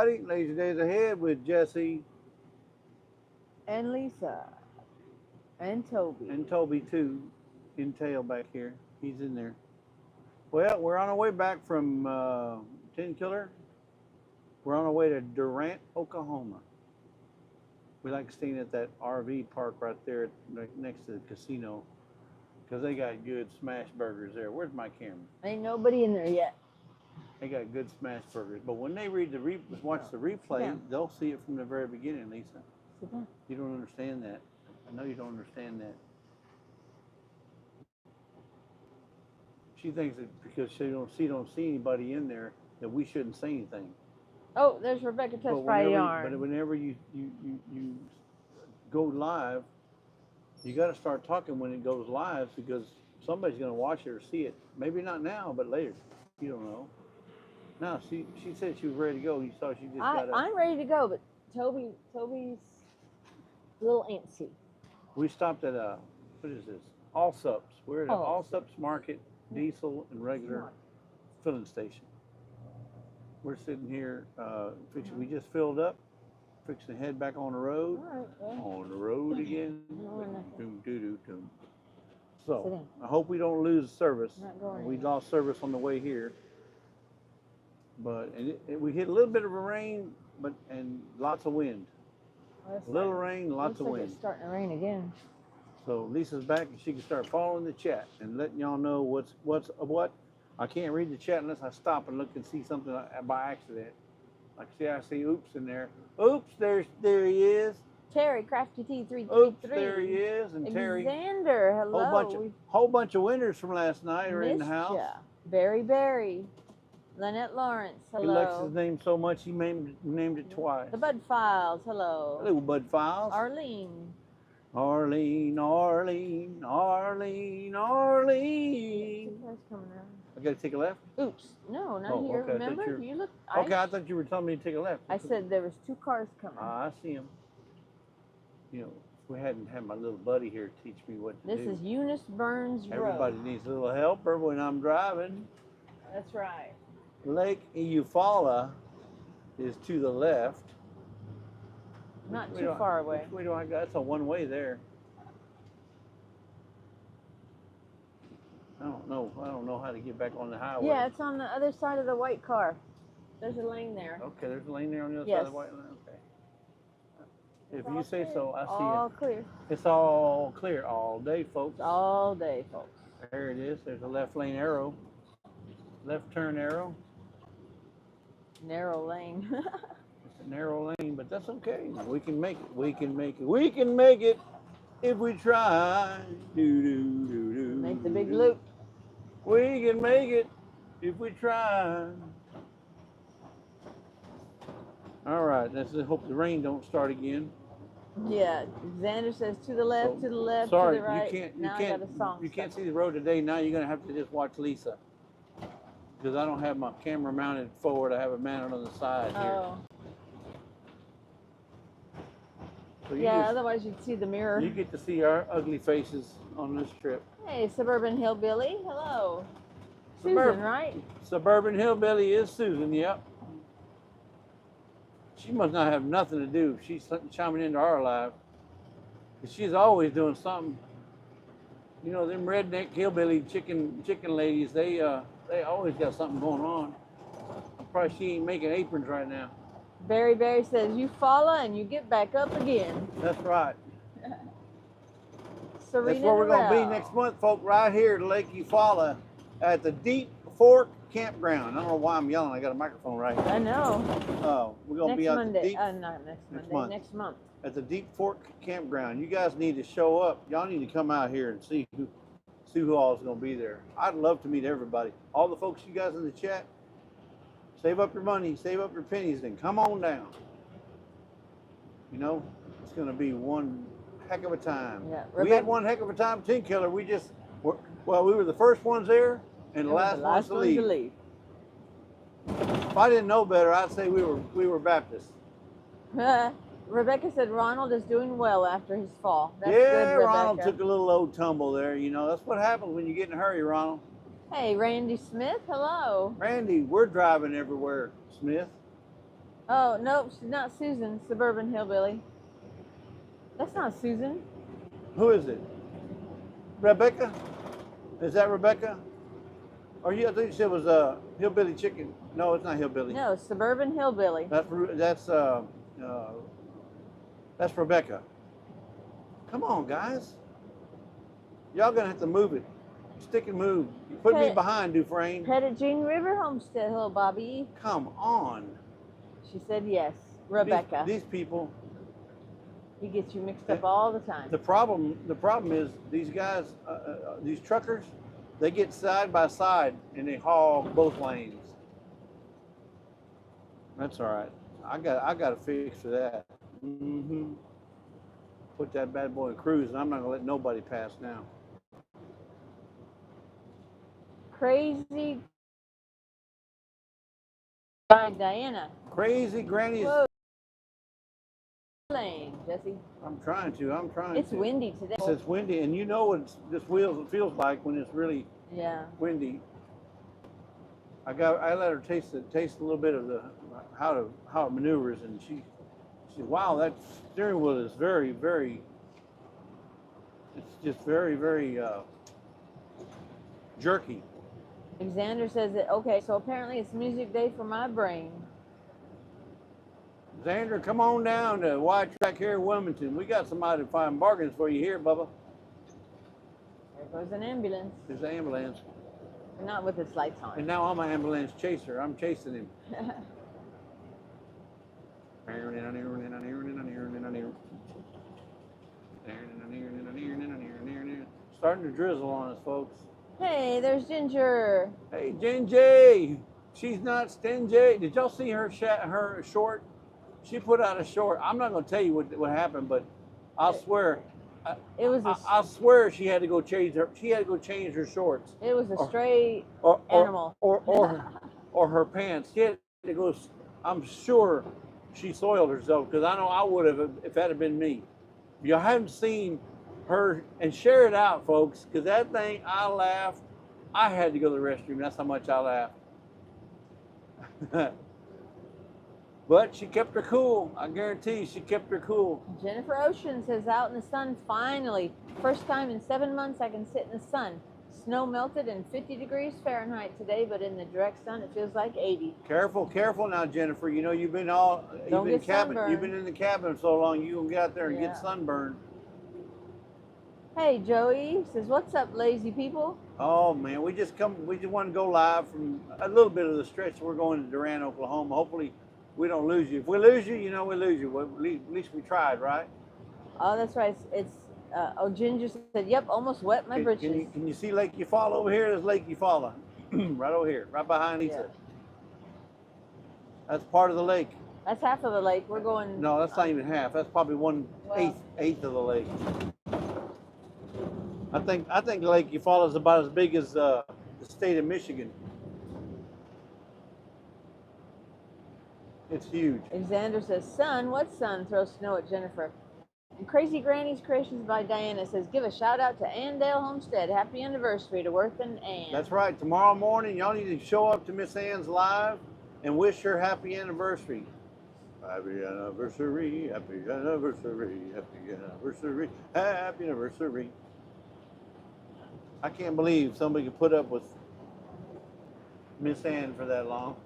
Lazy Days Ahead with Jesse And Lisa. And Toby. and Toby too, in tail back here. He's in there. Well, we're on our way back from Tin Killer. We're on our way to Durant, Oklahoma. We like staying at that RV park right there next to the casino because they got good smash burgers there. Where's my camera? Ain't nobody in there yet. They got good smash burgers. But when they watch the replay, they'll see it from the very beginning, Lisa. You don't understand that. I know you don't understand that. She thinks that because she don't see anybody in there that we shouldn't say anything. Oh, there's Rebecca Touch by Yarn. But whenever you go live, you got to start talking when it goes live because somebody's going to watch it or see it. Maybe not now, but later. You don't know. No, she said she was ready to go. You saw she just got up. I'm ready to go, but Toby's a little antsy. We stopped at what is this? Allsups. We're at an Allsups Market, diesel and regular filling station. We're sitting here, we just filled up, fixing to head back on the road. On the road again. So, I hope we don't lose service. We lost service on the way here. But we hit a little bit of a rain, and lots of wind. A little rain, lots of wind. It's starting to rain again. So Lisa's back, and she can start following the chat and letting y'all know what's what. I can't read the chat unless I stop and look and see something by accident. Like, see, I see oops in there. Oops, there he is. Terry, Crafty T333. Oops, there he is. And Terry. Alexander, hello. Whole bunch of winners from last night are in the house. Barry. Lynette Lawrence, hello. He likes his name so much, he named it twice. The Bud Files, hello. Hello, Bud Files. Arlene. Arlene. I got to take a left? Oops. No, not here. Okay, remember? You look. Okay, I thought you were telling me to take a left. I said there was 2 cars coming. I see them. You know, if we hadn't had my little buddy here teach me what to do. This is Eunice Burns Road. Everybody needs a little helper when I'm driving. That's right. Lake Eufaula is to the left. Not too far away. Which way do I go? That's a one-way there. I don't know how to get back on the highway. Yeah, it's on the other side of the white car. There's a lane there. Okay, there's a lane there on the other side of the white line. Okay. If you say so, I see it. All clear. It's all clear all day, folks. All day, folks. There it is. There's a left lane arrow. Left turn arrow. Narrow lane. It's a narrow lane, but that's okay. We can make it. We can make it if we try. Make the big loop. We can make it if we try. All right. Let's just hope the rain don't start again. Yeah. Xander says to the left, to the left, sorry, to the right. You can't see the road today. Now you're gonna have to just watch Lisa. Because I don't have my camera mounted forward, I have it mounted on the side here. So otherwise you'd see the mirror. You get to see our ugly faces on this trip. Hey, Suburban Hillbilly, hello. Susan, right? Suburban Hillbilly is Susan, yep. She must not have nothing to do. She's chiming into our life. She's always doing something. You know, them redneck hillbilly chicken ladies, they always got something going on. Probably she ain't making aprons right now. Barry says, you follow and you get back up again. That's right. Serena That's where we're going to be next month, folks, right here at Lake Eufaula at the Deep Fork Campground. I don't know why I'm yelling. I got a microphone right here. I know. We're going to be at the Deep... not next Monday, next month. At the Deep Fork Campground. You guys need to show up. Y'all need to come out here and see who all is going to be there. I'd love to meet everybody. All the folks you guys in the chat, save up your money, save up your pennies, and come on down. You know, it's going to be one heck of a time. Yeah, we had one heck of a time, Tin Killer. We were the first ones there and the last ones to leave. If I didn't know better, I'd say we were Baptists. Rebecca said Ronald is doing well after his fall. That's yeah, good, Ronald took a little old tumble there. You know, that's what happens when you get in a hurry, Ronald. Hey, Randy Smith, hello. Randy, we're driving everywhere, Smith. Oh, nope, she's not Susan, Suburban Hillbilly. That's not Susan. Who is it? Rebecca? Is that Rebecca? Or I think you said it was Hillbilly Chicken. No, it's not Hillbilly. No, Suburban Hillbilly. That's Rebecca. Come on, guys. Y'all gonna have to move it. Stick and move. You put me behind, Dufresne. Pettigene River Homestead, hello, Bobby. Come on. She said yes, Rebecca. These people. He gets you mixed up all the time. The problem is these guys, these truckers, they get side by side and they hog both lanes. That's all right. I got a fix for that. Mm-hmm. Put that bad boy in cruise, and I'm not gonna let nobody pass now. Crazy by Diana. Crazy Granny's. Whoa. Lane, Jesse. I'm trying to. It's windy today. It's windy, and you know what this feels like when it's really windy. I let her taste a little bit of how it maneuvers, and she said, "Wow, that steering wheel is very, very. It's just very, very jerky." Xander says that okay, so apparently it's music day for my brain. Xander, come on down to White Track here in Wilmington. We got somebody to find bargains for you here, Bubba. There goes an ambulance. There's an ambulance. Not with its lights on. And now I'm an ambulance chaser. I'm chasing him. Starting to drizzle on us, folks. Hey, there's Ginger. Hey, Ginger. She's not stingy. Did y'all see her short? She put out a short. I'm not going to tell you what happened, but I swear. It was. I swear she had to go change her. She had to go change her shorts. It was a stray animal. Or her pants. She had to go. I'm sure she soiled herself because I know I would have if that had been me. If you haven't seen her, and share it out, folks, because that thing, I laughed. I had to go to the restroom. That's how much I laughed. But she kept her cool. I guarantee she kept her cool. Jennifer Ocean says, out in the sun, finally. First time in 7 months I can sit in the sun. Snow melted and 50 degrees Fahrenheit today, but in the direct sun, it feels like 80. Careful now, Jennifer. You know, you've been in the cabin so long, you gonna get out there and get sunburned. Hey, Joey says, what's up, lazy people? Oh, man, we just want to go live from a little bit of the stretch. We're going to Durant, Oklahoma. Hopefully, we don't lose you. If we lose you, you know we lose you. Well, at least we tried, right? Oh, that's right. It's Ginger said, yep, almost wet my britches. Can you see Lake Eufaula over here? There's Lake Eufaula. Right over here, right behind Lisa. That's part of the lake. That's half of the lake. We're going... No, that's not even half. That's probably eighth of the lake. I think Lake Eufaula is about as big as the state of Michigan. It's huge. Xander says, son, what son throws snow at Jennifer? And Crazy Granny's Creations by Diana says, give a shout out to Andale Homestead. Happy anniversary to Worth and Ann. That's right. Tomorrow morning, y'all need to show up to Miss Ann's live and wish her happy anniversary. Happy anniversary, happy anniversary, happy anniversary, happy anniversary. I can't believe somebody could put up with Miss Ann for that long.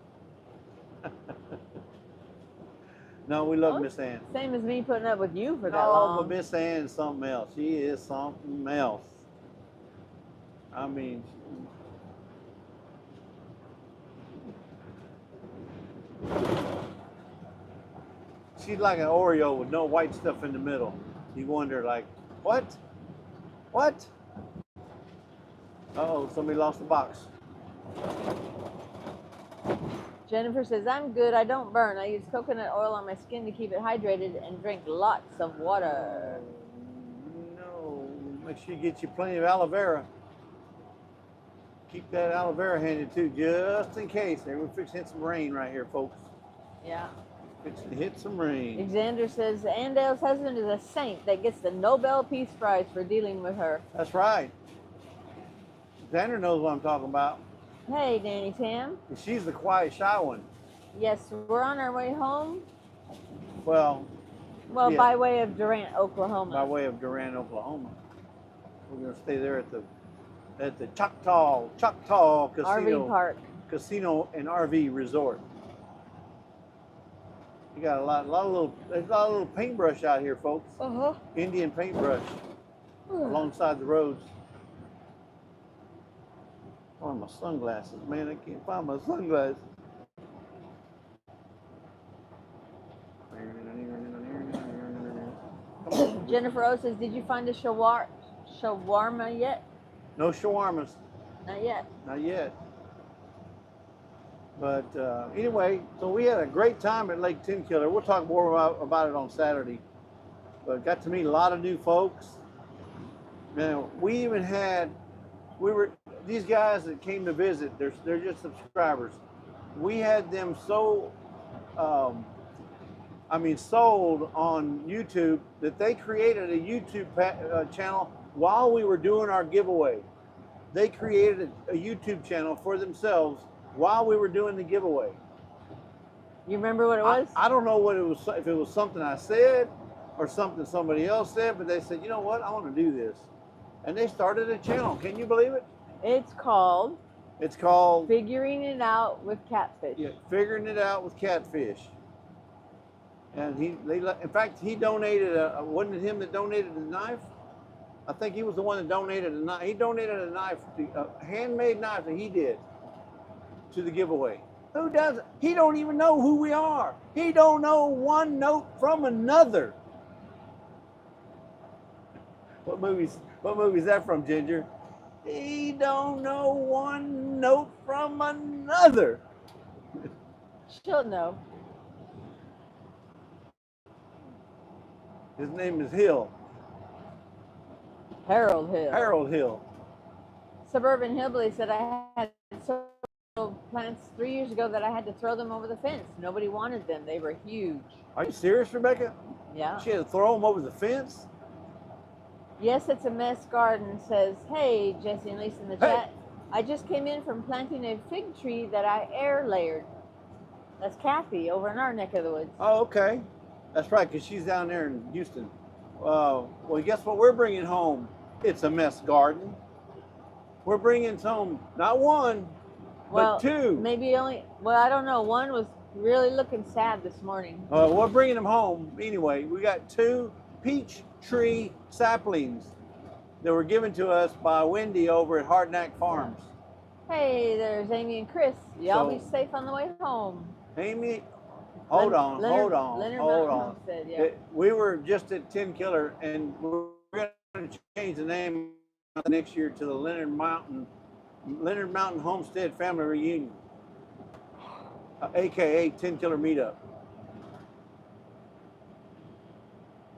No, we love Miss Ann. Same as me putting up with you for that long. No, but Miss Ann is something else. She is something else. I mean, she's like an Oreo with no white stuff in the middle. You wonder, like, what? What? Uh-oh, somebody lost the box. Jennifer says, I'm good, I don't burn. I use coconut oil on my skin to keep it hydrated and drink lots of water. No, make sure you get you plenty of aloe vera. Keep that aloe vera handy too, just in case. We're fixing to hit some rain right here, folks. Yeah. Fixing to hit some rain. Xander says, Andale's husband is a saint that gets the Nobel Peace Prize for dealing with her. That's right. Xander knows what I'm talking about. Hey, Danny Tam. She's the quiet, shy one. Yes, we're on our way home. Well, Well, yeah, by way of Durant, Oklahoma. by way of Durant, Oklahoma. We're gonna stay there at the Choctaw RV park. Casino and RV Resort. You got there's a lot of little paintbrush out here, folks. Uh-huh. Indian paintbrush alongside the roads. Oh, my sunglasses, man, I can't find my sunglasses. Jennifer O says, did you find a shawarma yet? No shawarmas. Not yet. Not yet. But anyway, so we had a great time at Lake Ten Killer. We'll talk more about it on Saturday. But got to meet a lot of new folks. Man, we even had, these guys that came to visit, they're just subscribers. We had them so, sold on YouTube that they created a YouTube channel while we were doing our giveaway. They created a YouTube channel for themselves while we were doing the giveaway. You remember what it was? I don't know what it was, if it was something I said or something somebody else said, but they said, you know what, I want to do this. And they started a channel. Can you believe it? It's called Figuring It Out with Catfish. Yeah, Figuring It Out with Catfish. And in fact, he donated wasn't it him that donated the knife? I think he was the one that donated a knife. He donated a knife, a handmade knife that he did to the giveaway. Who does it? He don't even know who we are. He don't know one note from another. What movie's that from, Ginger? He don't know one note from another. She'll know. His name is Hill. Harold Hill. Harold Hill. Suburban Hillbilly said I had several plants 3 years ago that I had to throw them over the fence. Nobody wanted them. They were huge. Are you serious, Rebecca? Yeah. She had to throw them over the fence? Yes, it's a mess garden, says, hey, Jesse and Lisa in the chat. I just came in from planting a fig tree that I air layered. That's Kathy over in our neck of the woods. Oh, okay. That's right, because she's down there in Houston. Well, guess what we're bringing home? It's a mess garden. We're bringing home not one, but two. Maybe only, I don't know. One was really looking sad this morning. We're bringing them home anyway. We got 2 peach tree saplings that were given to us by Wendy over at Hardknack Farms. Hey, there's Amy and Chris. Y'all be safe on the way home. Amy, hold on. Homestead, yeah. We were just at Ten Killer, and we're going to change the name next year to the Leonard Mountain Homestead Family Reunion, aka Ten Killer Meetup.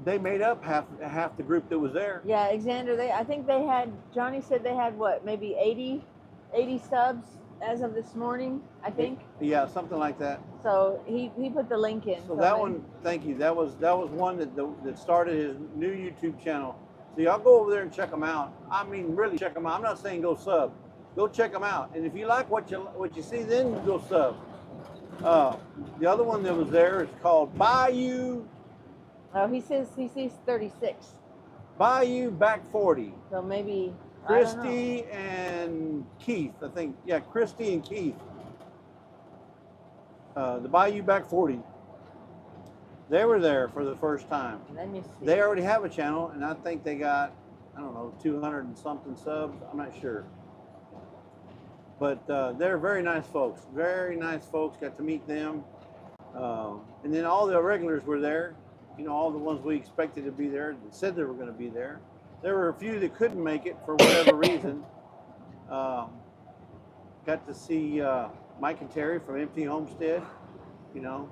They made up half the group that was there. Yeah, Alexander, I think they had, Johnny said they had what, maybe 80 subs as of this morning, I think. Yeah, something like that. So he put the link in. So that one, thank you. That was one that started his new YouTube channel. So y'all go over there and check them out. I mean, really check them out. I'm not saying go sub. Go check them out. And if you like what you see, then go sub. The other one that was there is called Bayou. Oh, he says he sees 36. Bayou Back 40. So maybe Christy and Keith, I think. Yeah, Christy and Keith. The Bayou Back 40. They were there for the first time. Let me see. They already have a channel, and I think they got, I don't know, 200 and something subs. I'm not sure. But they're very nice folks. Very nice folks. Got to meet them. And then all the regulars were there. You know, all the ones we expected to be there, that said they were going to be there. There were a few that couldn't make it for whatever reason. Got to see Mike and Terry from Empty Homestead. You know,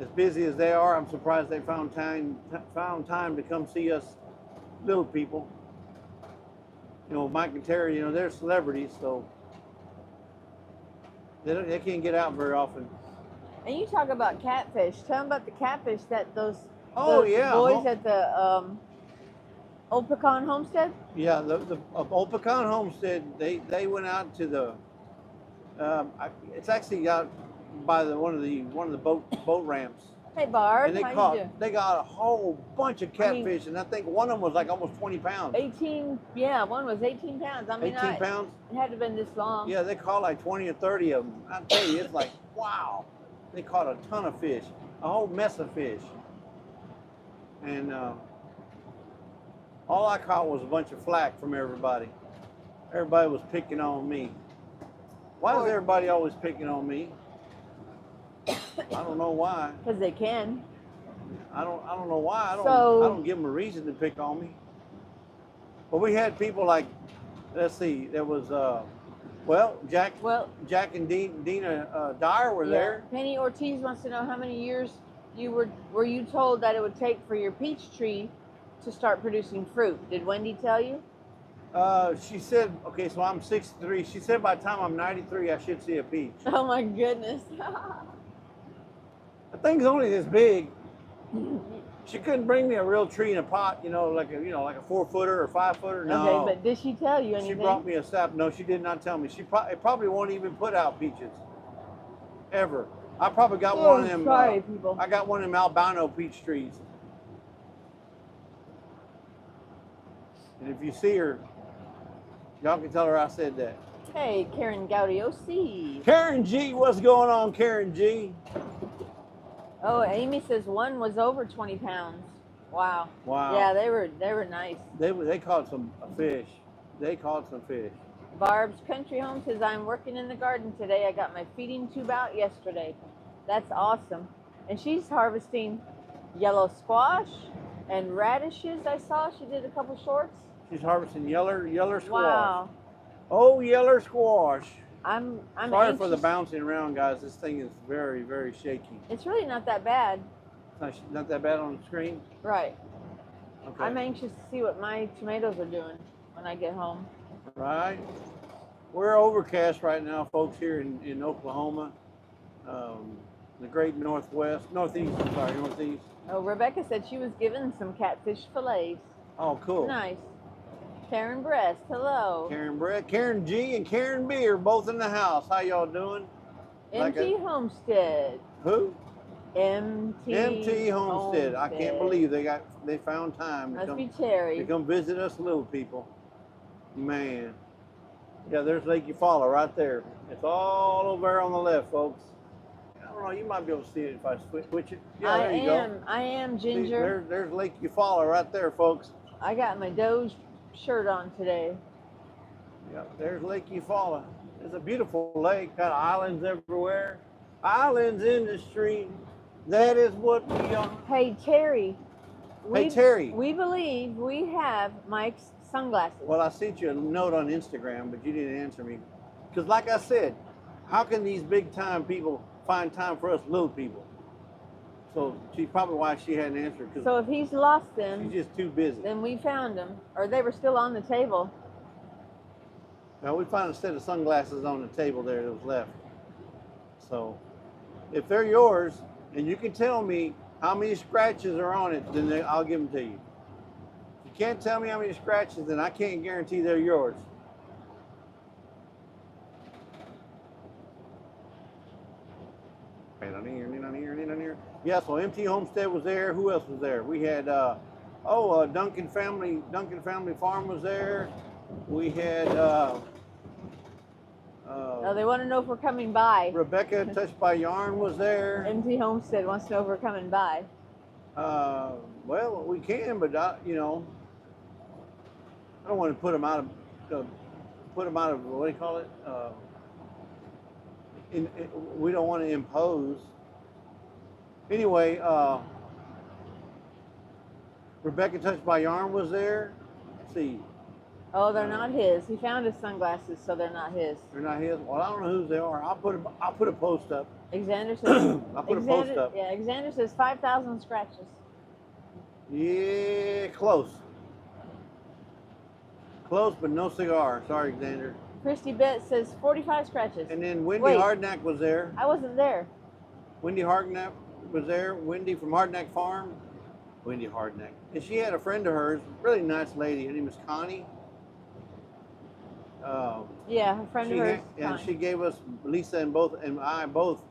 as busy as they are, I'm surprised they found time to come see us little people. You know, Mike and Terry, you know, they're celebrities, so they can't get out very often. And you talk about catfish. Tell them about the catfish that those yeah, boys at the Old Pecan Homestead. Yeah, the Old Pecan Homestead. They went out to the. It's actually out by one of the boat ramps. Hey, Barb, And how you doing? they got a whole bunch of catfish, and I think one of them was like almost 20 pounds. 18, yeah, one was 18 pounds. I mean, 18 pounds? It had to have been this long. Yeah, they caught like 20 or 30 of them. I tell you, it's like, wow. They caught a ton of fish, a whole mess of fish. And all I caught was a bunch of flack from everybody. Everybody was picking on me. Why is everybody always picking on me? I don't know why. Because they can. I don't know why. I don't give them a reason to pick on me. But we had people like, let's see, there was Jack and Dina Dyer were there. Penny Ortiz wants to know how many years were you told that it would take for your peach tree to start producing fruit. Did Wendy tell you? She said, okay, so I'm 63. She said by the time I'm 93, I should see a peach. Oh my goodness. The thing's only this big. She couldn't bring me a real tree in a pot, like a 4-footer or 5-footer. No. Okay, but did she tell you anything? She brought me a sap. No, she did not tell me. It probably won't even put out peaches, ever. I probably got one of them. Sorry, people. I got one of them albino peach trees. And if you see her, y'all can tell her I said that. Hey, Karen Gaudiosi. Karen G, what's going on, Karen G? Oh, Amy says one was over 20 pounds. Wow. Wow. Yeah, they were nice. They caught some fish. They caught some fish. Barb's Country Home says, I'm working in the garden today. I got my feeding tube out yesterday. That's awesome. And she's harvesting yellow squash and radishes. I saw she did a couple shorts. She's harvesting yeller squash. Wow. Oh, yeller squash. I'm sorry anxious. for the bouncing around, guys. This thing is very, very shaky. It's really not that bad. It's not that bad on the screen? Right. Okay. I'm anxious to see what my tomatoes are doing when I get home. Right. We're overcast right now, folks, here in Oklahoma. The great northeast. Oh, Rebecca said she was given some catfish fillets. Oh, cool. Nice. Karen Breast, hello. Karen G and Karen B are both in the house. How y'all doing? MT Homestead. Who? MT Homestead. I can't believe they found time Must be Terry. to come visit us little people. Man. Yeah, there's Lake Eufaula right there. It's all over there on the left, folks. I don't know, you might be able to see it if I switch it. Yeah, there you go. I am Ginger. See, there's Lake Eufaula right there, folks. I got my Doge shirt on today. Yeah, there's Lake Eufaula. It's a beautiful lake, got islands everywhere. Islands in the stream. That is what we are. Hey, Terry. Terry. We believe we have Mike's sunglasses. Well, I sent you a note on Instagram, but you didn't answer me. Because like I said, how can these big time people find time for us little people? So she's probably why she hadn't answered. So if he's lost them, she's just too busy. Then we found them, or they were still on the table. Now we found a set of sunglasses on the table there that was left. So if they're yours, and you can tell me how many scratches are on it, then I'll give them to you. If you can't tell me how many scratches, then I can't guarantee they're yours. Yeah, so MT Homestead was there. Who else was there? We had Duncan Family Farm was there. We had they want to know if we're coming by. Rebecca Touched by Yarn was there. MT Homestead wants to know if we're coming by. Well, we can, but I don't want to put them out of what do you call it? We don't want to impose. Anyway, Rebecca Touched by Yarn was there. Let's see. Oh, they're not his. He found his sunglasses, so they're not his. They're not his. Well, I don't know whose they are. I'll put a post up. Xander says. I'll put a post up. Yeah, Xander says 5,000 scratches. Yeah, close. Close, but no cigar. Sorry, Xander. Christy Bett says 45 scratches. And then Wendy Hardnack was there. I wasn't there. Wendy Hardnack was there. Wendy from Hardnack Farm. Wendy Hardnack. And she had a friend of hers, really nice lady. Her name was Connie. Yeah, a friend of hers. And she gave us, Lisa and I both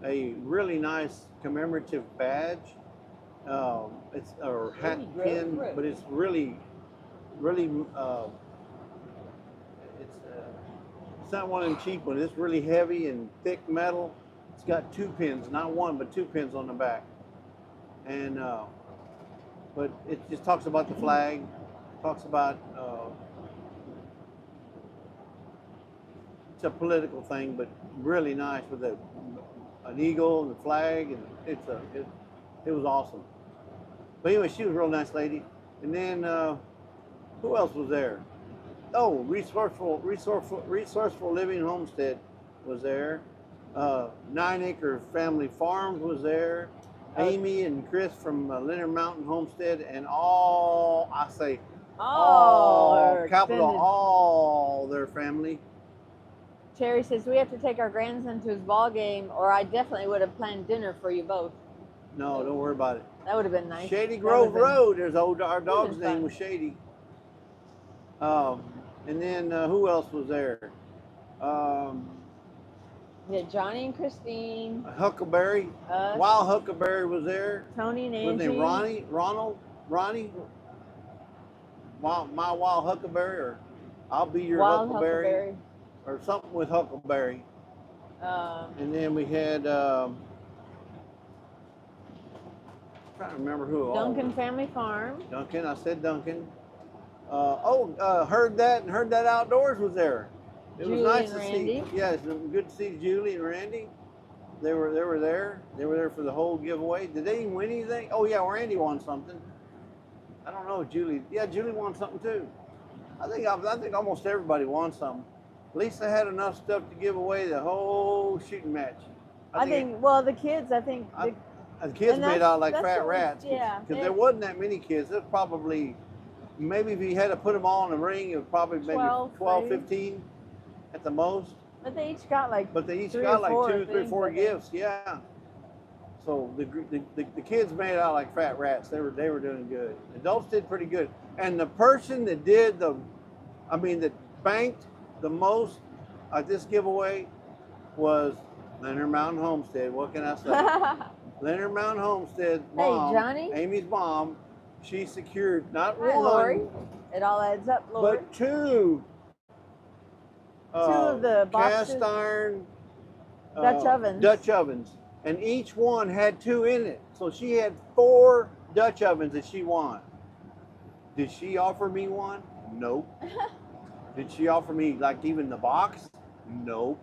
a really nice commemorative badge. It's a hat pin, but it's really, really, it's not one of them cheap ones. It's really heavy and thick metal. It's got 2 pins, not 1, but 2 pins on the back. And but it just talks about the flag, talks about it's a political thing, but really nice with an eagle and the flag, and it was awesome. But anyway, she was a real nice lady. And then who else was there? Oh, Resourceful Living Homestead was there. 9 Acre Family Farms was there. Amy and Chris from Leonard Mountain Homestead, and all their family. Terry says we have to take our grandson to his ball game, or I definitely would have planned dinner for you both. No, don't worry about it. That would have been nice. Shady Grove Road. There's our dog's name was Shady. And then who else was there? Yeah, Johnny and Christine. Huckleberry. Wild Huckleberry was there. Tony and Angie. Was it Ronnie? My Wild Huckleberry, or I'll be your Wild Huckleberry. Or something with Huckleberry. And then we had, I'm trying to remember who. Duncan Family Farm. Duncan, I said Duncan. Heard That Outdoors was there. It Julie was nice and to Randy. see. Yeah, it's good to see Julie and Randy. They were there. They were there for the whole giveaway. Did they even win anything? Oh yeah, Randy won something. I don't know, Julie. Yeah, Julie won something too. I think almost everybody won something. Lisa had enough stuff to give away the whole shooting match. The kids, the kids made out like fat rats. Yeah. Because there wasn't that many kids. There's probably, maybe if you had to put them all in the ring, it was probably maybe 12, 15 at the most. But they each got like 2, 3, 4 gifts. Yeah. So the kids made out like fat rats. They were doing good. Adults did pretty good. And the person that did that banked the most at this giveaway was Leonard Mountain Homestead. What can I say? Leonard Mountain Homestead mom, hey, Johnny. Amy's mom, she secured not Hi, one, Lori. It all adds up, Lori. but 2 of the boxes. cast iron Dutch ovens. And each one had 2 in it. So she had 4 Dutch ovens that she won. Did she offer me one? Nope. Did she offer me like even the box? Nope.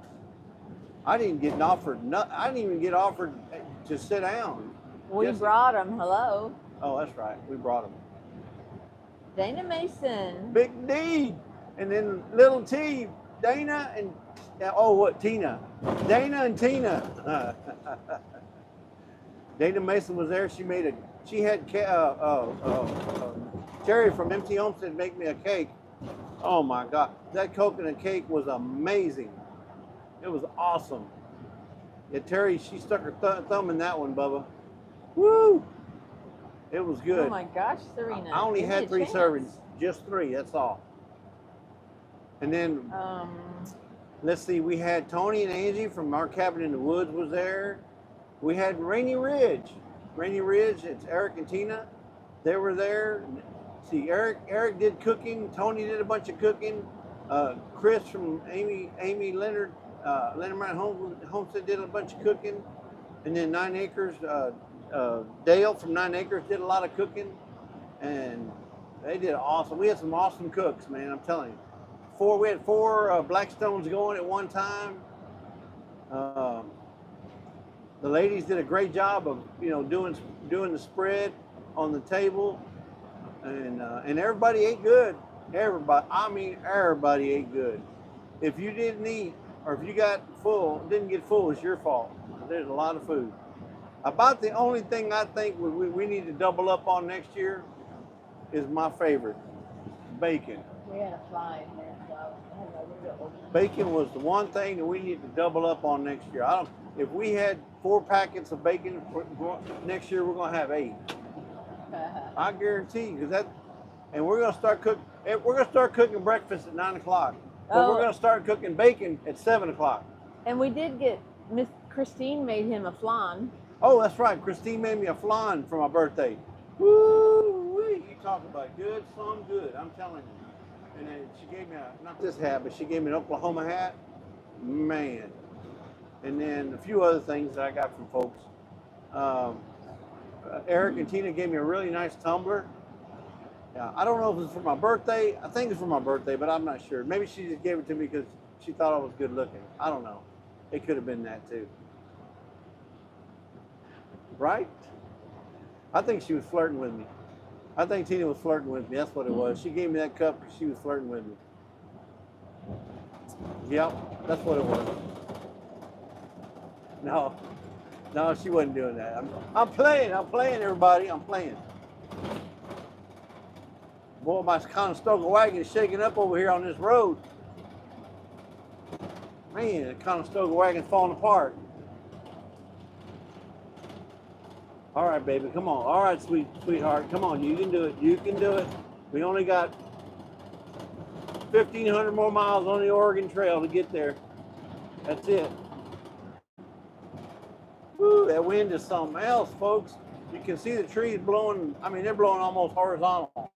I didn't get offered. I didn't even get offered to sit down. We brought them. Hello. Oh, that's right. We brought them. Dana Mason. Big D, and then little T. Dana and Tina. Dana and Tina. Dana Mason was there. She had Terry from MT Homestead make me a cake. Oh my God, that coconut cake was amazing. It was awesome. Yeah, Terry, she stuck her thumb in that one, Bubba. Woo! It was good. Oh my gosh, Serena. I only had 3 servings, just 3, that's all. And then, let's see, we had Tony and Angie from our cabin in the woods was there. We had Rainy Ridge. It's Eric and Tina. They were there. See, Eric did cooking. Tony did a bunch of cooking. Chris from Amy Leonard Mountain Homestead did a bunch of cooking. And then 9 Acres, Dale from 9 Acres did a lot of cooking. And they did awesome. We had some awesome cooks, man, I'm telling you. We had 4 Blackstones going at one time. The ladies did a great job of, doing the spread on the table. And everybody ate good. Everybody ate good. If you didn't eat, or if you didn't get full, it's your fault. There's a lot of food. About the only thing I think we need to double up on next year is my favorite, bacon. We had a fly in there, so I had a window open. Bacon was the one thing that we need to double up on next year. If we had 4 packets of bacon next year, we're gonna have 8. I guarantee you, and we're gonna start cooking. We're gonna start cooking breakfast at 9 o'clock. But we're gonna start cooking bacon at 7 o'clock. And we did get Christine made him a flan. Oh, that's right. Christine made me a flan for my birthday. Woo-wee. You talk about good, some good. I'm telling you. And then she gave me not this hat, but she gave me an Oklahoma hat. Man. And then a few other things that I got from folks. Eric and Tina gave me a really nice tumbler. I don't know if it's for my birthday. I think it's for my birthday, but I'm not sure. Maybe she just gave it to me because she thought I was good looking. I don't know. It could have been that too. Right? I think she was flirting with me. I think Tina was flirting with me. That's what it was. She gave me that cup because she was flirting with me. Yep, that's what it was. No, she wasn't doing that. I'm playing, everybody. I'm playing. Boy, my Conestoga wagon is shaking up over here on this road. Man, the Conestoga wagon's falling apart. All right, baby, come on. All right, sweetheart, come on. You can do it. You can do it. We only got 1,500 more miles on the Oregon Trail to get there. That's it. Woo, that wind is something else, folks. You can see the trees blowing. I mean, they're blowing almost horizontal.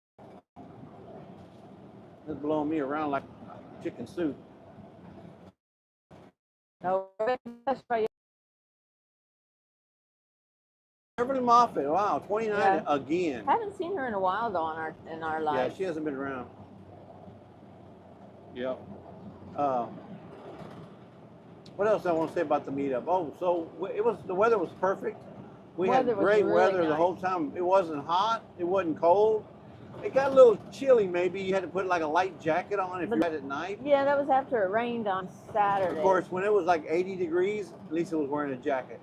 It's blowing me around like chicken soup. No, Beverly Moffett, wow, 29 yeah. Again. Haven't seen her in a while though in our lives. Yeah, she hasn't been around. Yep. What else I want to say about the meetup? Oh, so the weather was perfect. We had great weather the whole time. It wasn't hot. It wasn't cold. It got a little chilly. Maybe you had to put like a light jacket on if you had at night. Yeah, that was after it rained on Saturday. Of course, when it was like 80 degrees, Lisa was wearing a jacket.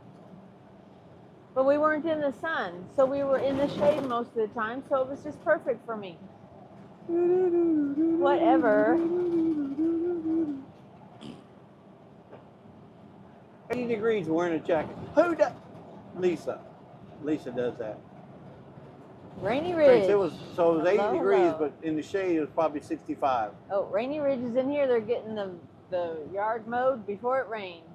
But we weren't in the sun, so we were in the shade most of the time, so it was just perfect for me. Whatever. 80 degrees wearing a jacket. Who does? Lisa. Lisa does that. Rainy Ridge. It was 80 degrees, hello. but in the shade it was probably 65. Oh, Rainy Ridge is in here. They're getting the yard mowed before it rains.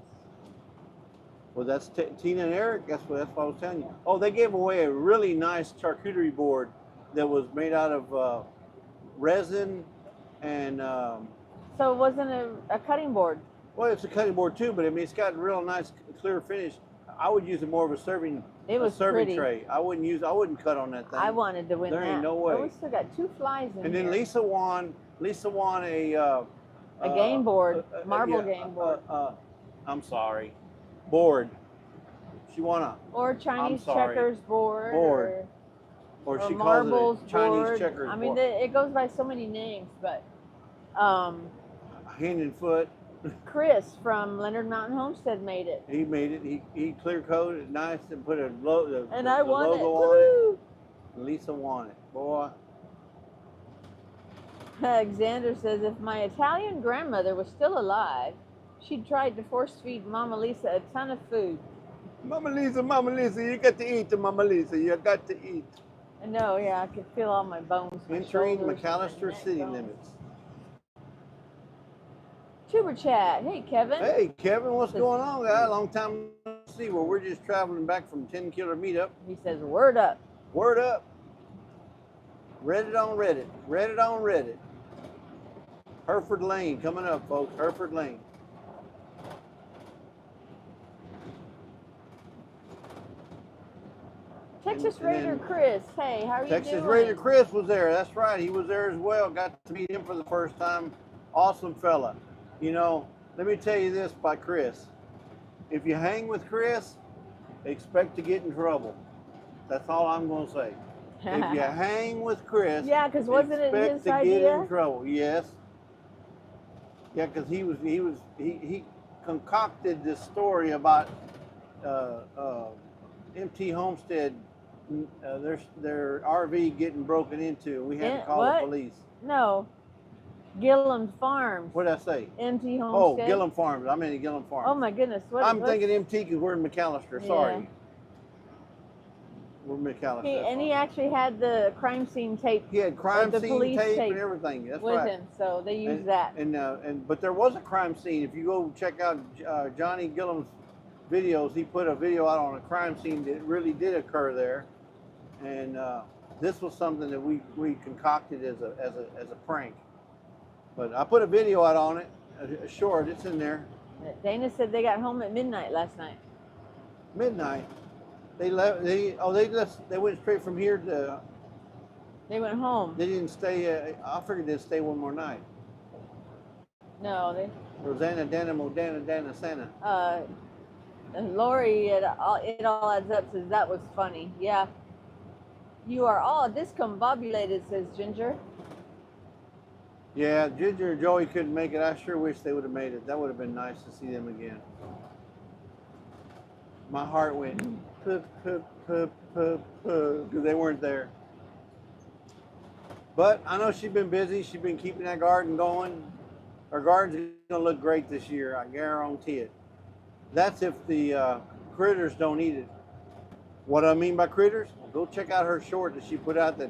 Well, that's Tina and Eric. That's what I was telling you. Oh, they gave away a really nice charcuterie board that was made out of resin and. So it wasn't a cutting board. Well, it's a cutting board too, but I mean it's got a real nice clear finish. I would use it more of a serving. It was serving tray. I wouldn't cut on that thing. I wanted to win that. There ain't no way. Oh, we still got 2 flies in here. And then Lisa won a game board, marble game board. I'm sorry, board. She won a or Chinese checkers board. Or she marbles calls it Chinese board. checkers I mean, board. it goes by so many names, but hand and foot. Chris from Leonard Mountain Homestead made it. He made it. He clear coated it nice and put a logo. And I won it. On it. Lisa won it, boy. Alexander says, if my Italian grandmother was still alive, she tried to force feed Mama Lisa a ton of food. Mama Lisa, you got to eat, Mama Lisa, you got to eat. I know, yeah, I could feel all my bones. Entering McAllister city limits. Tuber Chat. Hey, Kevin. Hey, Kevin, what's going on, guys? Long time no see. Well, we're just traveling back from 10 Killer Meetup. He says, word up. Word up. Read it on Reddit. Read it on Reddit. Hereford Lane coming up, folks. Hereford Lane. Texas Raider Chris. Hey, how are you doing? Texas Raider Chris was there. That's right. He was there as well. Got to meet him for the first time. Awesome fella. You know, let me tell you this by Chris. If you hang with Chris, expect to get in trouble. That's all I'm going to say. If you hang with Chris, yeah, because wasn't it his expect to idea? get in trouble. Yes. Yeah, because he concocted this story about MT Homestead, their RV getting broken into. We had to call the police. No. Gillum Farms. What did I say? MT Homestead. Oh, Gillum Farms. I mean Gillum Farms. Oh my goodness. I'm thinking MT because we're in McAllister. Yeah. Sorry. We're McAllister. He actually had the crime scene tape. He had crime scene tape and everything. That's with right. him, so they used that. But there was a crime scene. If you go check out Johnny Gillum's videos. He put a video out on a crime scene that really did occur there, and this was something that we concocted as a prank. But I put a video out on it, a short. It's in there. Dana said they got home at midnight last night. Midnight. They left. They went straight from here to. They went home. They didn't stay. I figured they'd stay one more night. No, they. Rosanna, Dana, Modana, Dana, Santa. And Lori, it all adds up, says that was funny. Yeah. You are all discombobulated, says Ginger. Yeah, Ginger and Joey couldn't make it. I sure wish they would have made it. That would have been nice to see them again. My heart went because they weren't there. But I know she's been busy. She's been keeping that garden going. Her garden's gonna look great this year. I guarantee it. That's if the critters don't eat it. What I mean by critters? Go check out her short that she put out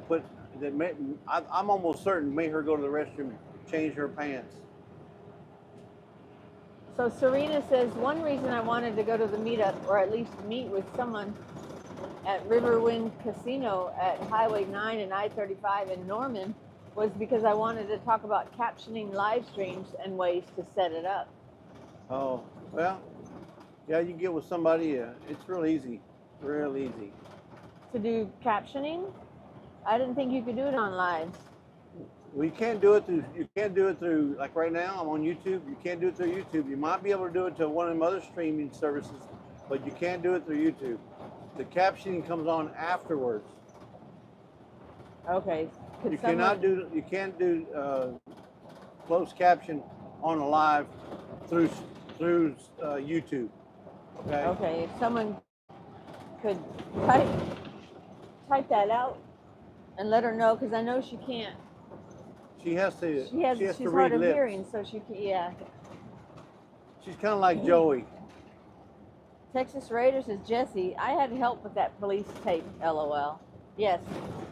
I'm almost certain made her go to the restroom, change her pants. So Serena says, one reason I wanted to go to the meetup, or at least meet with someone at Riverwind Casino at Highway 9 and I-35 in Norman, was because I wanted to talk about captioning live streams and ways to set it up. Oh, well, yeah, you get with somebody, it's real easy, real easy. To do captioning? I didn't think you could do it on live. Well, you can't do it through, like right now, I'm on YouTube. You can't do it through YouTube. You might be able to do it to one of them other streaming services, but you can't do it through YouTube. The captioning comes on afterwards. Okay. You can't do closed caption on a live through YouTube. Okay. Okay. If someone could type that out and let her know, because I know she can't. She has to. She's hard of hearing, so she can. Yeah. She's kind of like Joey. Texas Raider says, Jesse, I had help with that police tape. LOL. Yes,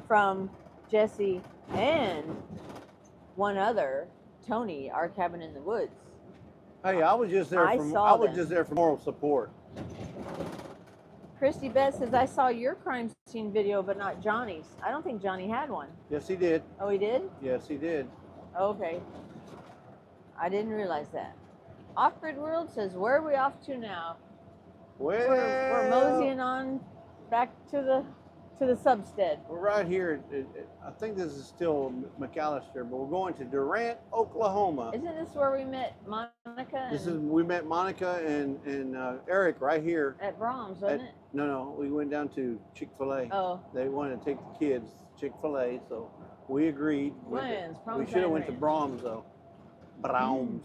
from Jesse and one other, Tony, our cabin in the woods. Hey, I was just there for moral support. Christy Beth says, I saw your crime scene video, but not Johnny's. I don't think Johnny had one. Yes, he did. Oh, he did? Yes, he did. Okay. I didn't realize that. Off-Grid World says, where are we off to now? Well, we're moseying on back to the substead. We're right here. I think this is still McAllister, but we're going to Durant, Oklahoma. Isn't this where we met Monica? We met Monica and Eric right here. At Brahms, wasn't it? No, we went down to Chick-fil-A. Oh. They wanted to take the kids to Chick-fil-A, so we agreed. We should have went to Brahms though. Brahms.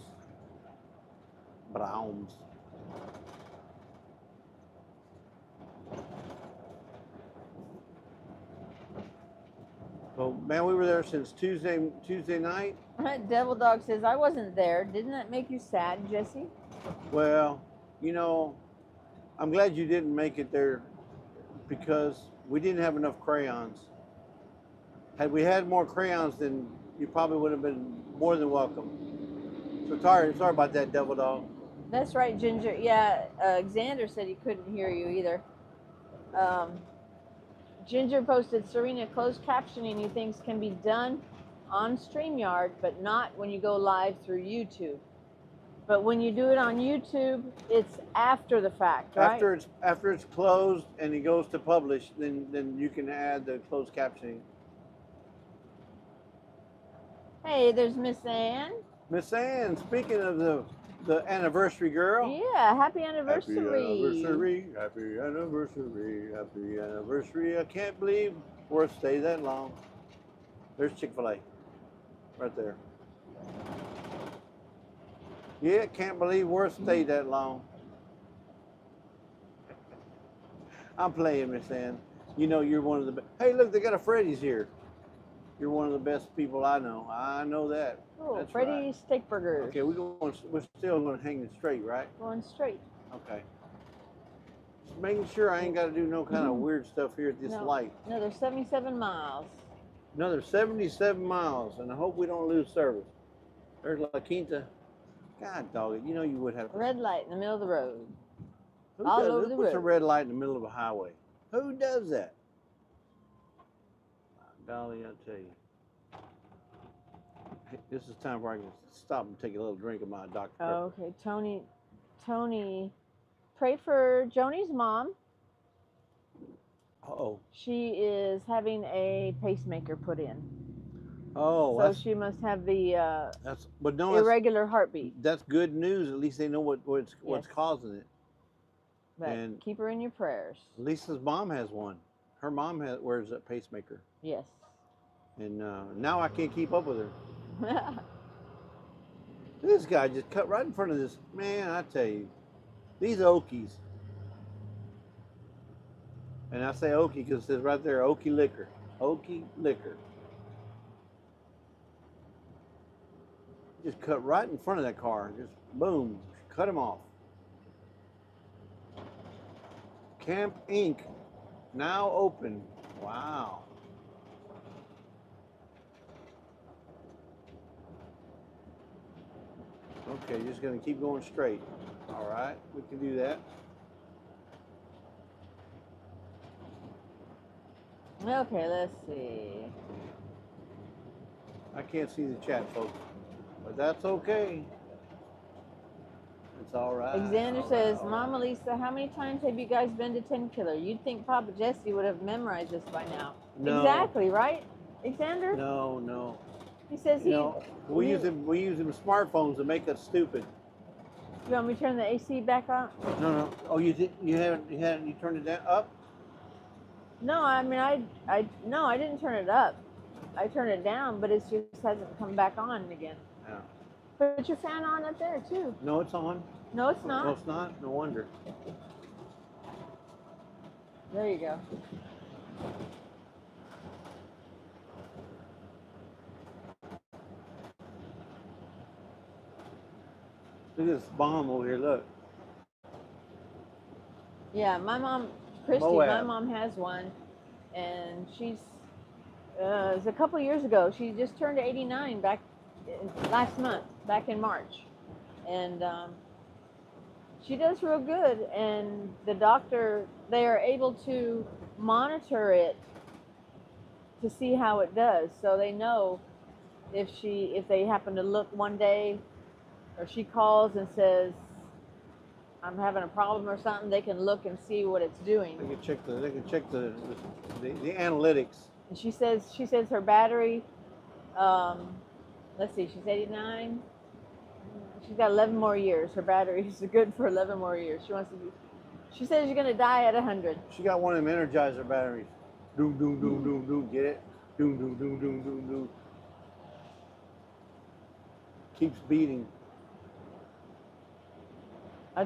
Well, man, we were there since Tuesday night. Devil Dog says, I wasn't there. Didn't that make you sad, Jesse? Well, you know, I'm glad you didn't make it there because we didn't have enough crayons. Had we had more crayons, then you probably would have been more than welcome. So sorry about that, Devil Dog. That's right, Ginger. Yeah, Xander said he couldn't hear you either. Ginger posted, Serena, closed captioning he thinks can be done on StreamYard, but not when you go live through YouTube. But when you do it on YouTube, it's after the fact, right? After it's closed and it goes to publish, then you can add the closed captioning. Hey, there's Miss Ann. Miss Ann, speaking of the anniversary girl. Yeah, happy anniversary. Happy anniversary. I can't believe we're stay that long. There's Chick-fil-A right there. Yeah, can't believe we're stay that long. I'm playing, Miss Ann. You know you're one of the best. Hey, look, they got a Freddy's here. You're one of the best people I know. I know that. Oh, that's Freddy's steak burgers. Okay, we're still going to hang it straight, right? Going straight. Okay. Just making sure I ain't got to do no kind of weird stuff here at this light. Another 77 miles. Another 77 miles, and I hope we don't lose service. There's La Quinta. God dog it, you know you would have. Red light in the middle of the road. all over the puts a road. red light in the middle of a highway? Who does that? Golly, I tell you. Hey, this is time where I can stop and take a little drink of my Dr. Pepper. Oh, okay, Tony, pray for Joni's mom. Uh-oh. She is having a pacemaker put in. Oh, so she must have the irregular heartbeat. That's good news. At least they know what's Yes. causing it. But And keep her in your prayers. Lisa's mom has one. Her mom wears a pacemaker. Yes. And now I can't keep up with her. This guy just cut right in front of this. Man, I tell you, these Okies. And I say Okie because it says right there, Okie liquor. Okie liquor. Just cut right in front of that car. Just boom, cut him off. Camp Inc. now open. Wow. Okay, just gonna keep going straight. All right, we can do that. Okay, let's see. I can't see the chat, folks, but that's okay. It's all right. Alexander says, Mama Lisa, how many times have you guys been to 10 Killer? You'd think Papa Jesse would have memorized this by now. No. Exactly, right, Alexander? No. He says we use them smartphones to make us stupid. You want me to turn the AC back on? No. Oh, you turned it down up? No, I mean I didn't turn it up. I turned it down, but it just hasn't come back on again. Yeah. Put your fan on up there too. No, it's on. No, it's not. No, it's not. No wonder. There you go. Look at this bomb over here. Look. Yeah, my mom, Christy, my mom has one, and she's. It was a couple years ago. She just turned 89 last month, back in March, and she does real good. And the doctor, they are able to monitor it to see how it does, so they know if they happen to look one day, or she calls and says, I'm having a problem or something, they can look and see what it's doing. They can check the analytics. And she says her battery, let's see, she's 89. She's got 11 more years. Her battery is good for 11 more years. She says you're gonna die at 100. She got one of them Energizer batteries. Doom, doom, doom, doom, doom. Get it? Doom, doom, doom, doom, doom, doom. Keeps beating.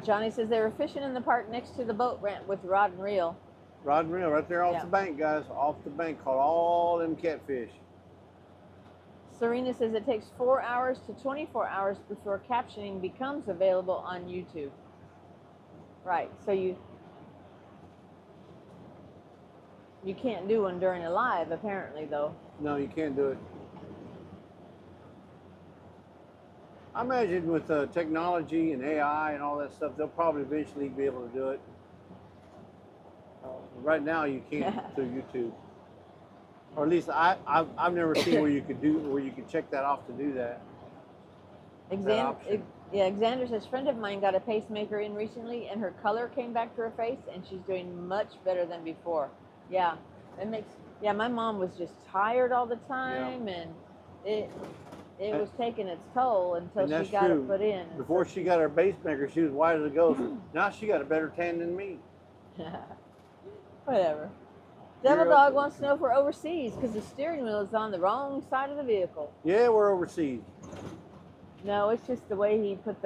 Johnny says they were fishing in the park next to the boat ramp with rod and reel. Rod and reel right there off the bank, guys. Off the bank. Caught all them catfish. Serena says it takes 4 hours to 24 hours before captioning becomes available on YouTube. Right, so you can't do one during a live, apparently, though. No, you can't do it. I imagine with technology and AI and all that stuff, they'll probably eventually be able to do it. Right now, you can't through YouTube, or at least I've never seen where you could check that off to do that. Alexander says, friend of mine got a pacemaker in recently, and her color came back to her face, and she's doing much better than before. Yeah, my mom was just tired all the time, and it was taking its toll until she got it put in. Before she got her pacemaker, she was white as a ghost. Now she got a better tan than me. Whatever. Devil Dog wants to know if we're overseas because the steering wheel is on the wrong side of the vehicle. Yeah, we're overseas. No, it's just the way he put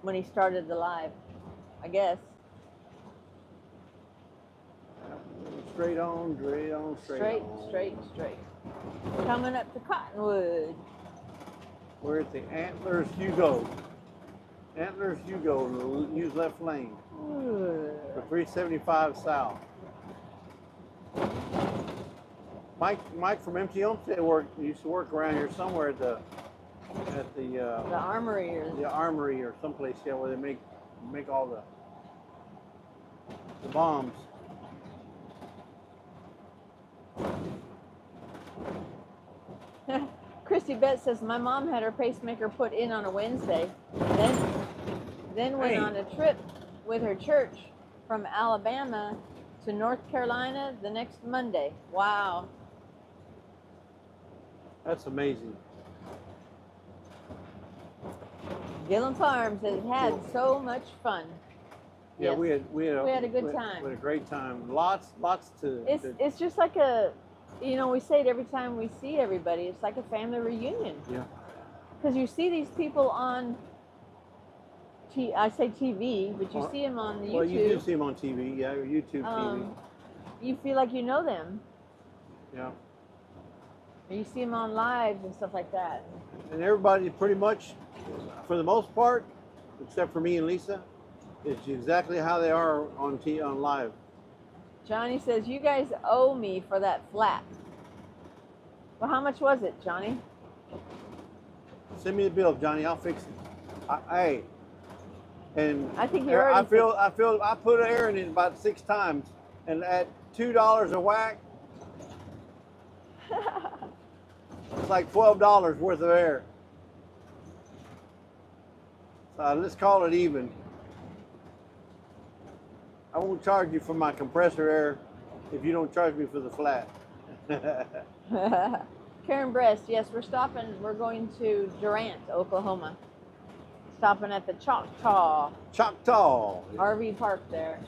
when he started the live, I guess. Straight on, straight on. Straight. Coming up to Cottonwood. We're at the Antlers Hugo. Antlers Hugo, use left lane. For 375 south. Mike from MT Homestead used to work around here somewhere at the Armory or someplace, where they make all the the bombs. Christy Betts says, my mom had her pacemaker put in on a Wednesday, then went on a trip with her church from Alabama to North Carolina the next Monday. Wow. That's amazing. Gillum Farms has had so much fun. Yeah, Yes. we had a good time. We had a great time. Lots to. It's just like a, you know, we say it every time we see everybody. It's like a family reunion. Yeah. Because you see these people on, I say TV, but you see them on the YouTube. Well, you do see them on TV, yeah, or YouTube TV. You feel like you know them. Yeah. Or you see them on lives and stuff like that. And everybody pretty much, for the most part, except for me and Lisa, is exactly how they are on live. Johnny says, you guys owe me for that flat. Well, how much was it, Johnny? Send me the bill, Johnny. I'll fix it. Hey, and I think you're already I put air in it about 6 times, and at $2 a whack, it's like $12 worth of air. So let's call it even. I won't charge you for my compressor air if you don't charge me for the flat. Karen Brest, yes, we're stopping. We're going to Durant, Oklahoma. Stopping at the Choctaw RV park there.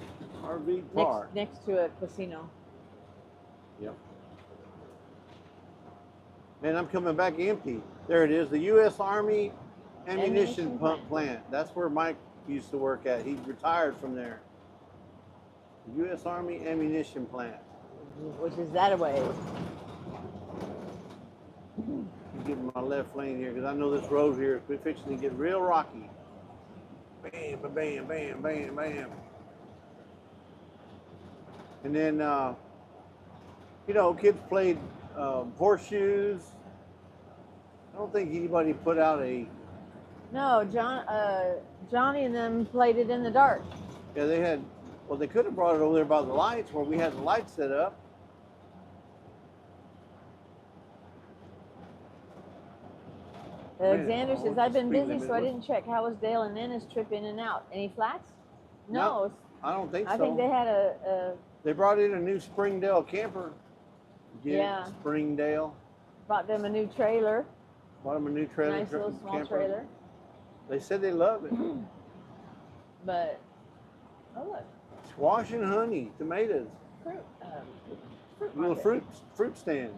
RV park. Next to a casino. Yep. And I'm coming back empty. There it is, the U.S. Army ammunition pump plant. That's where Mike used to work at. He retired from there. The U.S. Army ammunition plant. Which is that away. I'm getting my left lane here because I know this road here is fixing to get real rocky. Bam, bam, bam, bam, bam. And then, you know, kids played horseshoes. I don't think anybody put out a... No, Johnny and them played it in the dark. Yeah, they had... Well, they could have brought it over there by the lights where we had the lights set up. Alexander says, I've been busy, so I didn't check. How was Dale and Nana's trip in and out? Any flats? No. I don't think so. I think they had a... They brought in a new Springdale camper. Yeah. Springdale. Brought them a new trailer. Bought them a new trailer. Nice little small camper. trailer. They said they love it. But, oh look. Squash and honey, tomatoes. Fruit fruit stand.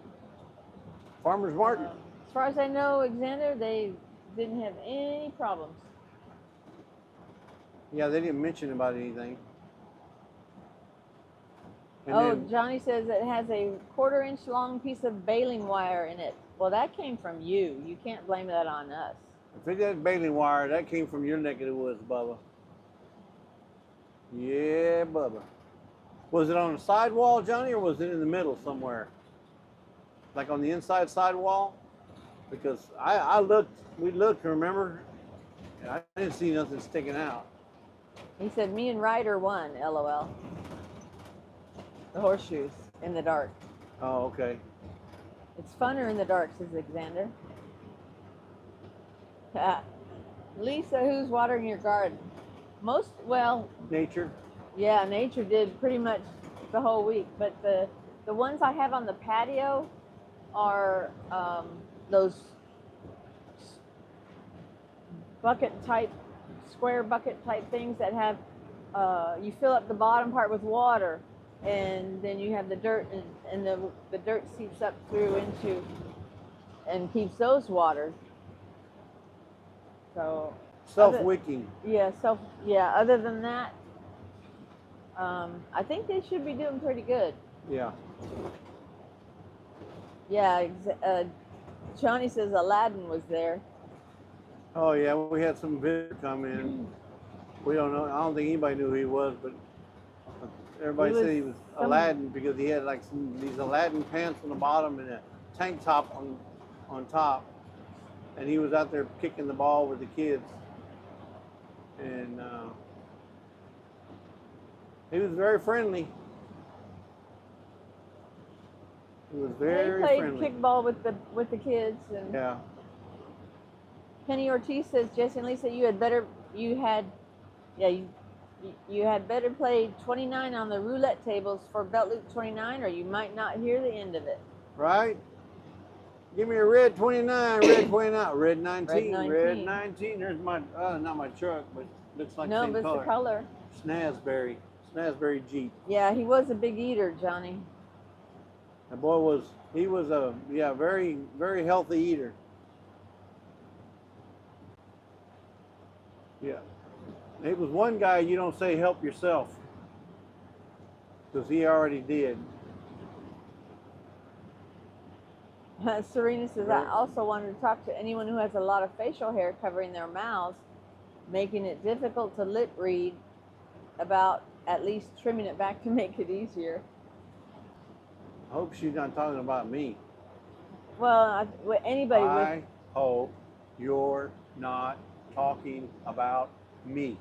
Farmer's market. As far as I know, Alexander, they didn't have any problems. Yeah, they didn't mention about anything. And then, Johnny says it has a 1/4 inch long piece of baling wire in it. Well, that came from you. You can't blame that on us. If it had baling wire, that came from your neck of the woods, Bubba. Yeah, Bubba. Was it on the sidewall, Johnny, or was it in the middle somewhere? Like on the inside sidewall? Because I looked, we looked, remember? I didn't see nothing sticking out. He said, me and Ryder won, LOL. The horseshoes in the dark. Oh, okay. It's funner in the dark, says Alexander. Lisa, who's watering your garden? Nature. Yeah, nature did pretty much the whole week. But the ones I have on the patio are those square bucket type things that have, you fill up the bottom part with water, and then you have the dirt, and the dirt seeps up through into and keeps those watered. So self-wicking. Yeah, other than that, I think they should be doing pretty good. Yeah. Yeah, Johnny says Aladdin was there. Oh yeah, we had some visitor come in. We don't know. I don't think anybody knew who he was, but everybody said he was Aladdin because he had like these Aladdin pants on the bottom and a tank top on top, and he was out there kicking the ball with the kids. And He was very friendly. He was very They friendly. played kickball with the kids. And Yeah. Penny Ortiz says, Jesse and Lisa, you had better play 29 on the roulette tables for belt loop 29, or you might not hear the end of it. Right? Give me a red 29, red 29, red 19, red 19. There's my, not my truck, but looks like the same but color. it's the color. Snazberry Jeep. Yeah, he was a big eater, Johnny. That boy he was a, very, very healthy eater. Yeah. He was one guy you don't say help yourself, because he already did. Serena says, I also wanted to talk to anyone who has a lot of facial hair covering their mouths, making it difficult to lip read, about at least trimming it back to make it easier. I hope she's not talking about me. Well, anybody I hope you're not talking about me.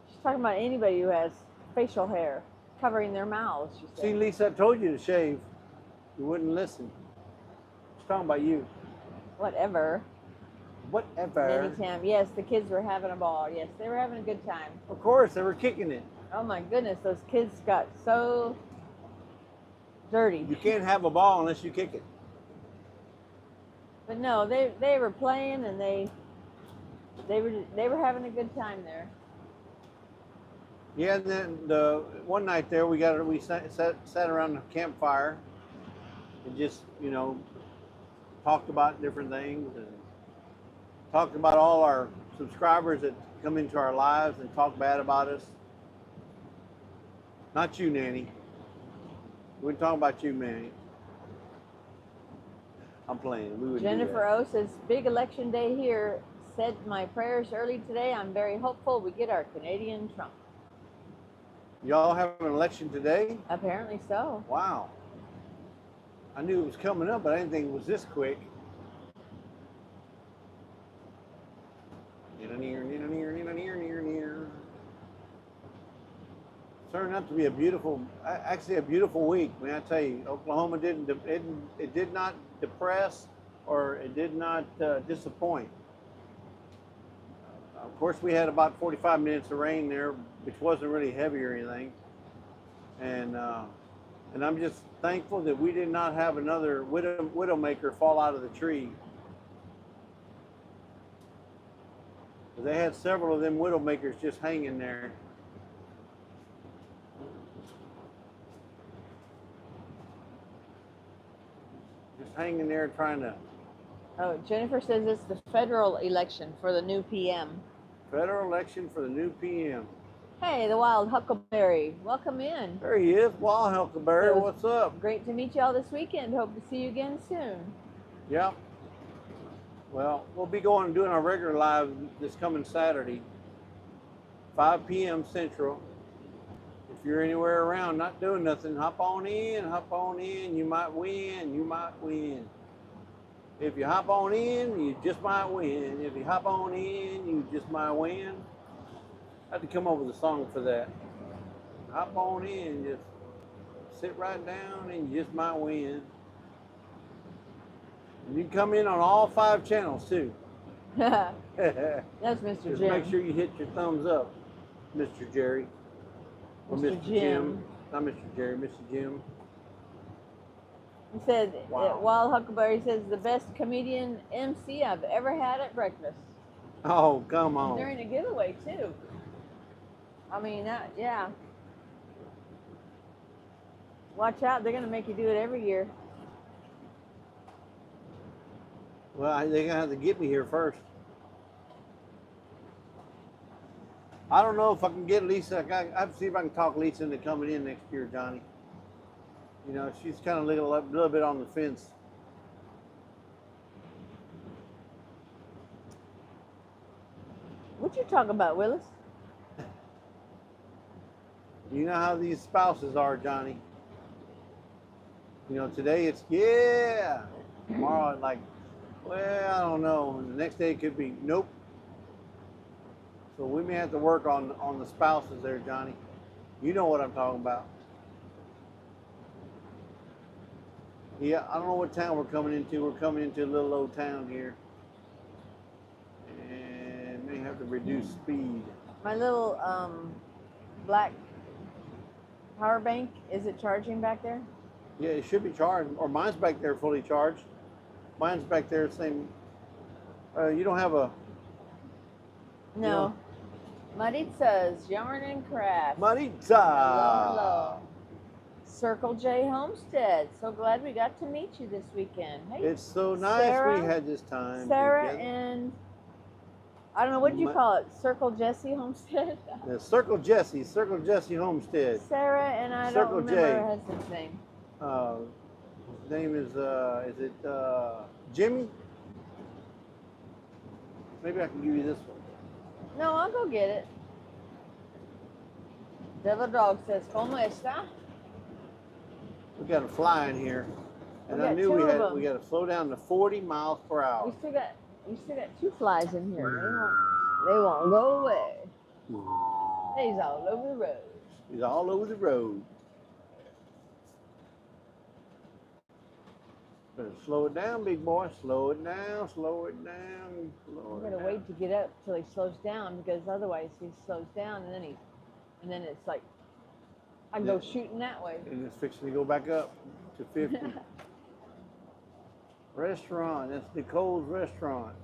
She's talking about anybody who has facial hair covering their mouths, she said. See, Lisa, I told you to shave. You wouldn't listen. She's talking about you. Whatever. Whatever. Yes, the kids were having a ball. Yes, they were having a good time. Of course, they were kicking it. Oh my goodness, those kids got so dirty. You can't have a ball unless you kick it. But no, they were playing, and they were having a good time there. Yeah, and then the one night there, we sat around the campfire and just, talked about different things, and talked about all our subscribers that come into our lives and talk bad about us. Not you, Nanny. We wouldn't talk about you, Nanny. I'm playing. We would. Jennifer O says, big election day here. Said my prayers early today. I'm very hopeful we get our Canadian Trump. Y'all have an election today? Apparently so. Wow. I knew it was coming up, but I didn't think it was this quick. Turned out to be a beautiful week. I mean, I tell you, Oklahoma it did not depress, or it did not disappoint. Of course, we had about 45 minutes of rain there, which wasn't really heavy or anything. And I'm just thankful that we did not have another widowmaker fall out of the tree. They had several of them widowmakers just hanging there. Just hanging there trying to... Oh, Jennifer says it's the federal election for the new PM. Federal election for the new PM. Hey, the Wild Huckleberry. Welcome in. There he is, Wild Huckleberry. What's up? Great to meet you all this weekend. Hope to see you again soon. Yep. Well, we'll be going and doing our regular live this coming Saturday, 5 p.m. Central. If you're anywhere around not doing nothing, hop on in. You might win. If you hop on in, you just might win. If you hop on in, you just might win. I had to come up with a song for that. Hop on in, just sit right down, and you just might win. And you can come in on all 5 channels too. That's Mr. Just Jim. make sure you hit your thumbs up, Mr. Jerry. Or Mr. Jim. Not Mr. Jerry, Mr. Jim. He said, Wow. Wild Huckleberry says, the best comedian MC I've ever had at breakfast. Oh, come on. During a giveaway, too. I mean, yeah. Watch out, they're going to make you do it every year. Well, they're going to have to get me here first. I don't know if I can get Lisa. I have to see if I can talk Lisa into coming in next year, Johnny. You know, she's kind of a little bit on the fence. What you talking about, Willis? You know how these spouses are, Johnny. You know, today it's, yeah. Tomorrow it's like, well, I don't know. And the next day it could be, nope. So we may have to work on the spouses there, Johnny. You know what I'm talking about. Yeah, I don't know what town we're coming into. We're coming into a little old town here. And may have to reduce speed. My little black power bank, is it charging back there? Yeah, it should be charged. Or mine's back there fully charged. Mine's back there same. You don't have a... No. Maritza's Yarn and Craft. Maritza! Hello, hello. Circle J Homestead. So glad we got to meet you this weekend. Hey, It's so nice Sarah, we had this time Sarah together. and, I don't know, what did you call it? Circle Jesse Homestead? The Circle Jesse Homestead. Sarah and I Circle don't remember her husband's name. His name is it Jimmy? Maybe I can give you this one. No, I'll go get it. Devil Dog says, ¿Cómo está? We got a fly in here, and I knew we got to slow down to 40 miles per hour. We still got 2 flies in here. They won't go away. He's all over the road. He's all over the road. Better slow it down, big boy. Slow it down, slow it down. I'm gonna wait to get up till he slows down, because otherwise he slows down and then it's like I go shooting that way. And it's fixing to go back up to 50. Restaurant, that's Nicole's restaurant.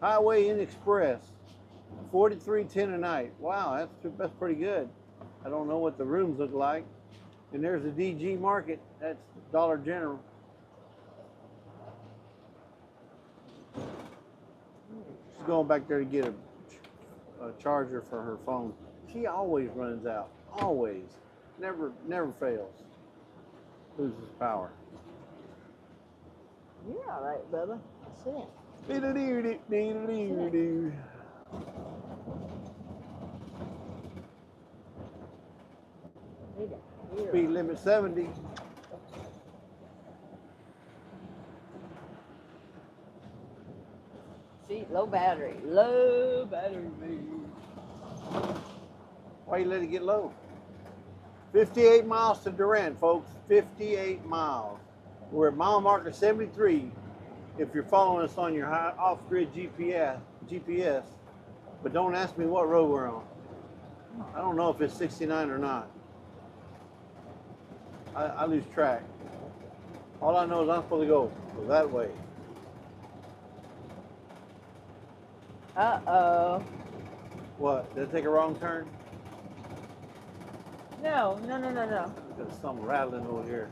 Highway Inn Express, $43.10 a night. Wow, that's pretty good. I don't know what the rooms look like. And there's the DG Market. That's Dollar General. She's going back there to get a charger for her phone. She always runs out. Always. Never fails. Loses power. You're all right, Bubba. Sit in. Speed limit 70. See, low battery. Low battery. Why you let it get low? 58 miles to Durant, folks. 58 miles. We're at mile marker 73 if you're following us on your off-grid GPS. But don't ask me what road we're on. I don't know if it's 69 or not. I lose track. All I know is I'm supposed to go that way. Uh-oh. What? Did I take a wrong turn? No. Got something rattling over here.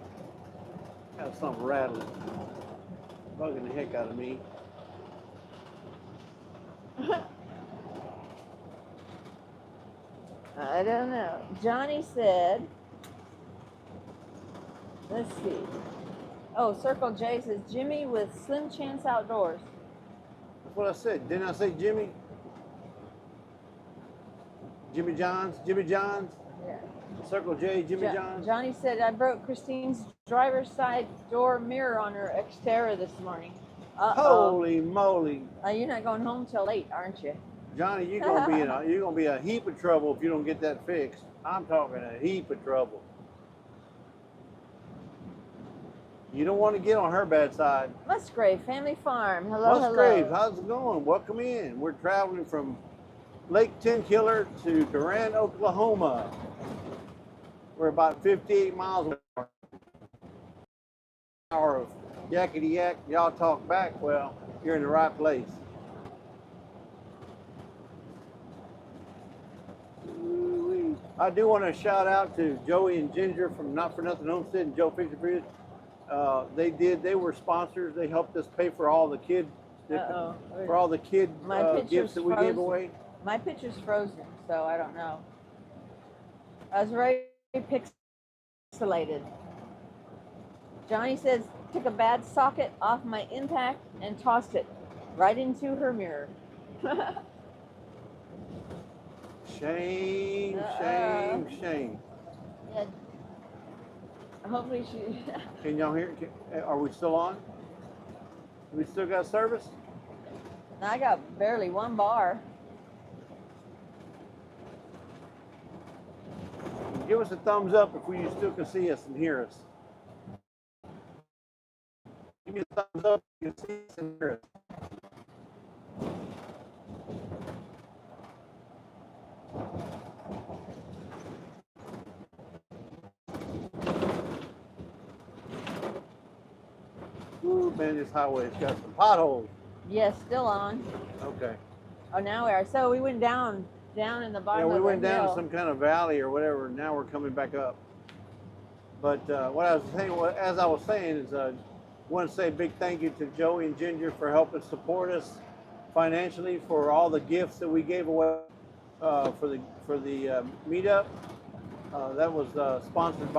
Got something rattling. Bugging the heck out of me. I don't know. Johnny said, let's see. Oh, Circle J says, Jimmy with Slim Chance Outdoors. That's what I said. Didn't I say Jimmy? Jimmy John's? Jimmy John's? Yeah. Circle J, Jimmy John's? Johnny said, I broke Christine's driver's side door mirror on her Xterra this morning. Uh-oh. Holy moly. You're not going home till 8, aren't you? Johnny, you're gonna be a heap of trouble if you don't get that fixed. I'm talking a heap of trouble. You don't want to get on her bad side. Musgrave Family Farm. Hello, Musgrave, hello. how's it going? Welcome in. We're traveling from Lake Tenkiller to Durant, Oklahoma. We're about 58 miles an hour of yakety yak. Y'all talk back. Well, you're in the right place. I do want to shout out to Joey and Ginger from Not For Nothing Homestead and Joe Fixer Fridge. They were sponsors. They helped us pay for all the kid gifts that we gave away. My picture's frozen, so I don't know. I was very pixelated. Johnny says, took a bad socket off my impact and tossed it right into her mirror. Shame. Yeah. Hopefully she... Can y'all hear? Are we still on? We still got service? I got barely one bar. Give us a thumbs up if you still can see us and hear us. Give me a thumbs up if you can see us and hear us. Ooh, man, this highway's got some potholes. Yes, still on. Okay. Oh, now we are. So we went down in the bottom Yeah, we of the went down hill. some kind of valley or whatever. Now we're coming back up. But what I was saying, as I was saying, is I want to say a big thank you to Joey and Ginger for helping support us financially for all the gifts that we gave away for the meetup. That was sponsored by